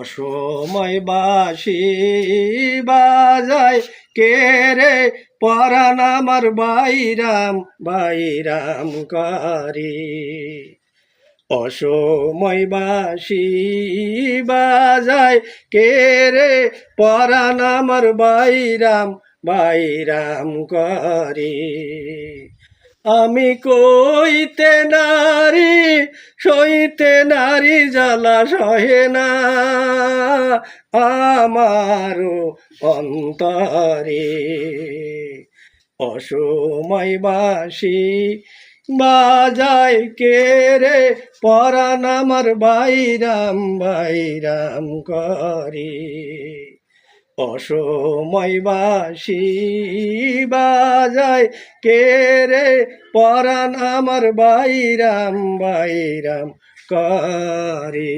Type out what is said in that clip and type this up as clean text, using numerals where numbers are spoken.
অসময় বাঁশি বাজায় কে রে পরাণ আমার বাইরাম বাইরাম করে। অসময় বাঁশি বাজায় কে রে পরাণ আমার বাইরাম বাইরাম করে। আমি কইতে নারী সইতে নারী জ্বালা সহে না আমারও অন্তরে। অসময় বাঁশি বাজায় কে রে পরাণ আমার বাইরাম বাইরাম করে। অসময় বাঁশি বাজায় কে রে পরাণ আমার বাইরাম বাইরাম করে।